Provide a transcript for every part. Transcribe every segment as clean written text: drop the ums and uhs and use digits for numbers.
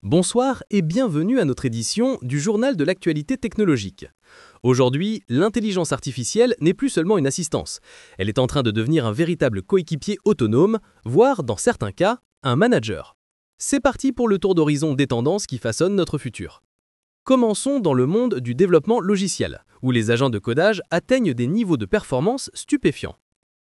Bonsoir et bienvenue à notre édition du Journal de l'actualité technologique. Aujourd'hui, l'intelligence artificielle n'est plus seulement une assistance. Elle est en train de devenir un véritable coéquipier autonome, voire, dans certains cas, un manager. C'est parti pour le tour d'horizon des tendances qui façonnent notre futur. Commençons dans le monde du développement logiciel, où les agents de codage atteignent des niveaux de performance stupéfiants.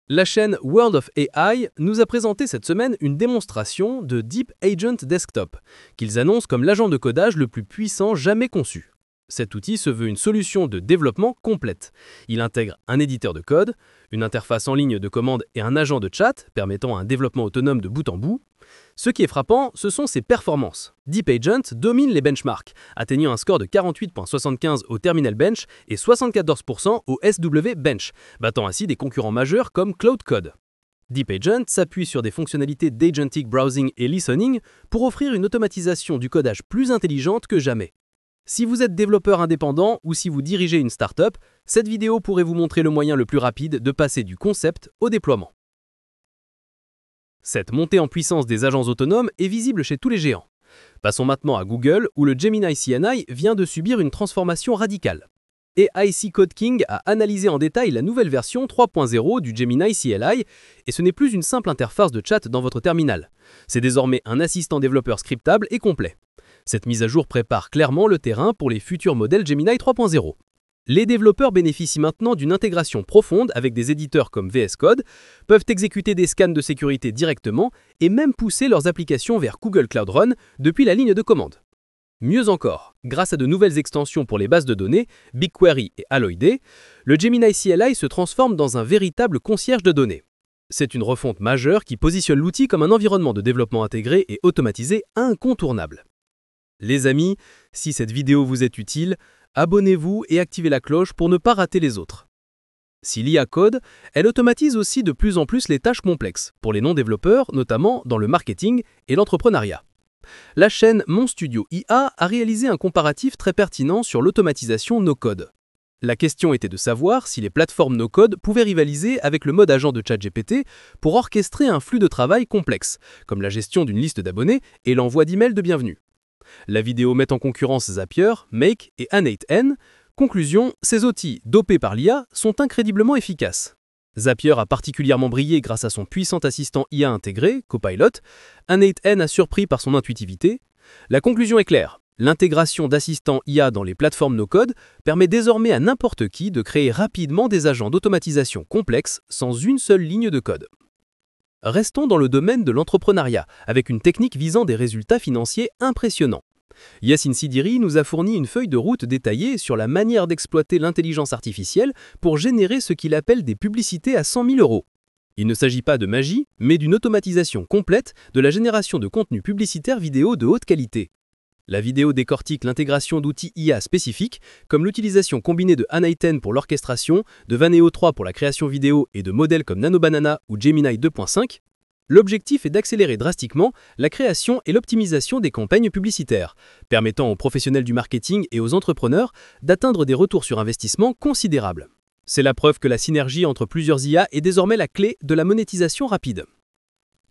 La chaîne World of AI nous a présenté cette semaine une démonstration de Deep Agent Desktop, qu'ils annoncent comme l'agent de codage le plus puissant jamais conçu. Cet outil se veut une solution de développement complète. Il intègre un éditeur de code, une interface en ligne de commande et un agent de chat permettant un développement autonome de bout en bout. Ce qui est frappant, ce sont ses performances. Deep Agent domine les benchmarks, atteignant un score de 48,75 au Terminal Bench et 74% au SW Bench, battant ainsi des concurrents majeurs comme Cloud Code. Deep Agent s'appuie sur des fonctionnalités d'agentic browsing et listening pour offrir une automatisation du codage plus intelligente que jamais. Si vous êtes développeur indépendant ou si vous dirigez une startup, cette vidéo pourrait vous montrer le moyen le plus rapide de passer du concept au déploiement. Cette montée en puissance des agents autonomes est visible chez tous les géants. Passons maintenant à Google, où le Gemini CNI vient de subir une transformation radicale. AIC Code King a analysé en détail la nouvelle version 3.0 du Gemini CLI, et ce n'est plus une simple interface de chat dans votre terminal. C'est désormais un assistant développeur scriptable et complet. Cette mise à jour prépare clairement le terrain pour les futurs modèles Gemini 3.0. Les développeurs bénéficient maintenant d'une intégration profonde avec des éditeurs comme VS Code, peuvent exécuter des scans de sécurité directement et même pousser leurs applications vers Google Cloud Run depuis la ligne de commande. Mieux encore, grâce à de nouvelles extensions pour les bases de données, BigQuery et Alloy, le Gemini CLI se transforme dans un véritable concierge de données. C'est une refonte majeure qui positionne l'outil comme un environnement de développement intégré et automatisé incontournable. Les amis, si cette vidéo vous est utile, abonnez-vous et activez la cloche pour ne pas rater les autres. Si l'IA code, elle automatise aussi de plus en plus les tâches complexes, pour les non-développeurs, notamment dans le marketing et l'entrepreneuriat. La chaîne Mon Studio IA a réalisé un comparatif très pertinent sur l'automatisation no-code. La question était de savoir si les plateformes no-code pouvaient rivaliser avec le mode agent de ChatGPT pour orchestrer un flux de travail complexe, comme la gestion d'une liste d'abonnés et l'envoi d'emails de bienvenue. La vidéo met en concurrence Zapier, Make et N8N. Conclusion, ces outils, dopés par l'IA, sont incroyablement efficaces. Zapier a particulièrement brillé grâce à son puissant assistant IA intégré, Copilot. N8N a surpris par son intuitivité. La conclusion est claire. L'intégration d'assistants IA dans les plateformes no-code permet désormais à n'importe qui de créer rapidement des agents d'automatisation complexes sans une seule ligne de code. Restons dans le domaine de l'entrepreneuriat, avec une technique visant des résultats financiers impressionnants. Yassine Sidiri nous a fourni une feuille de route détaillée sur la manière d'exploiter l'intelligence artificielle pour générer ce qu'il appelle des publicités à 100 000 €. Il ne s'agit pas de magie, mais d'une automatisation complète de la génération de contenu publicitaire vidéo de haute qualité. La vidéo décortique l'intégration d'outils IA spécifiques, comme l'utilisation combinée de N8N pour l'orchestration, de Vaneo 3 pour la création vidéo et de modèles comme NanoBanana ou Gemini 2.5. L'objectif est d'accélérer drastiquement la création et l'optimisation des campagnes publicitaires, permettant aux professionnels du marketing et aux entrepreneurs d'atteindre des retours sur investissement considérables. C'est la preuve que la synergie entre plusieurs IA est désormais la clé de la monétisation rapide.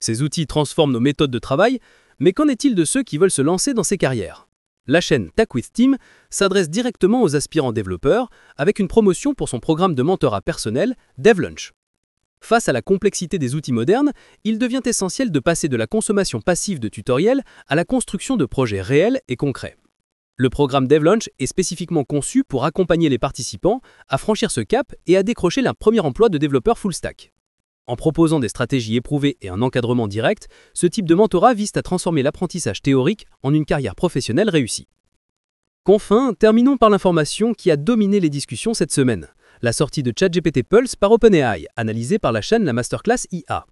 Ces outils transforment nos méthodes de travail, mais qu'en est-il de ceux qui veulent se lancer dans ces carrières? La chaîne Tech with Team s'adresse directement aux aspirants développeurs avec une promotion pour son programme de mentorat personnel DevLaunch. Face à la complexité des outils modernes, il devient essentiel de passer de la consommation passive de tutoriels à la construction de projets réels et concrets. Le programme DevLaunch est spécifiquement conçu pour accompagner les participants à franchir ce cap et à décrocher leur premier emploi de développeur full stack. En proposant des stratégies éprouvées et un encadrement direct, ce type de mentorat vise à transformer l'apprentissage théorique en une carrière professionnelle réussie. Qu'enfin, terminons par l'information qui a dominé les discussions cette semaine. La sortie de ChatGPT Pulse par OpenAI, analysée par la chaîne La Masterclass IA.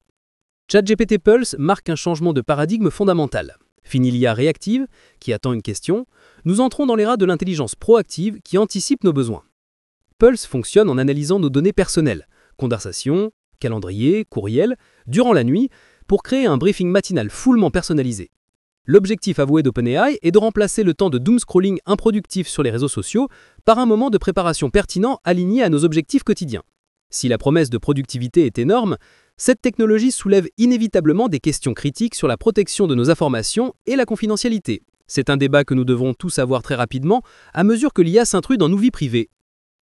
ChatGPT Pulse marque un changement de paradigme fondamental. Fini l'IA réactive, qui attend une question, nous entrons dans l'ère de l'intelligence proactive qui anticipe nos besoins. Pulse fonctionne en analysant nos données personnelles, conversations, calendrier, courriel, durant la nuit, pour créer un briefing matinal fullement personnalisé. L'objectif avoué d'OpenAI est de remplacer le temps de doom-scrolling improductif sur les réseaux sociaux par un moment de préparation pertinent aligné à nos objectifs quotidiens. Si la promesse de productivité est énorme, cette technologie soulève inévitablement des questions critiques sur la protection de nos informations et la confidentialité. C'est un débat que nous devrons tous avoir très rapidement à mesure que l'IA s'intruse dans nos vies privées.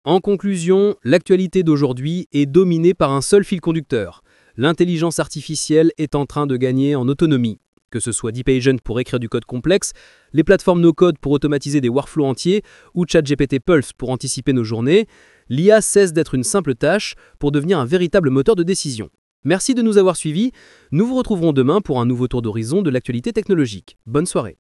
En conclusion, l'actualité d'aujourd'hui est dominée par un seul fil conducteur. L'intelligence artificielle est en train de gagner en autonomie. Que ce soit DeepAgent pour écrire du code complexe, les plateformes no-code pour automatiser des workflows entiers ou ChatGPT Pulse pour anticiper nos journées, l'IA cesse d'être une simple tâche pour devenir un véritable moteur de décision. Merci de nous avoir suivis. Nous vous retrouverons demain pour un nouveau tour d'horizon de l'actualité technologique. Bonne soirée.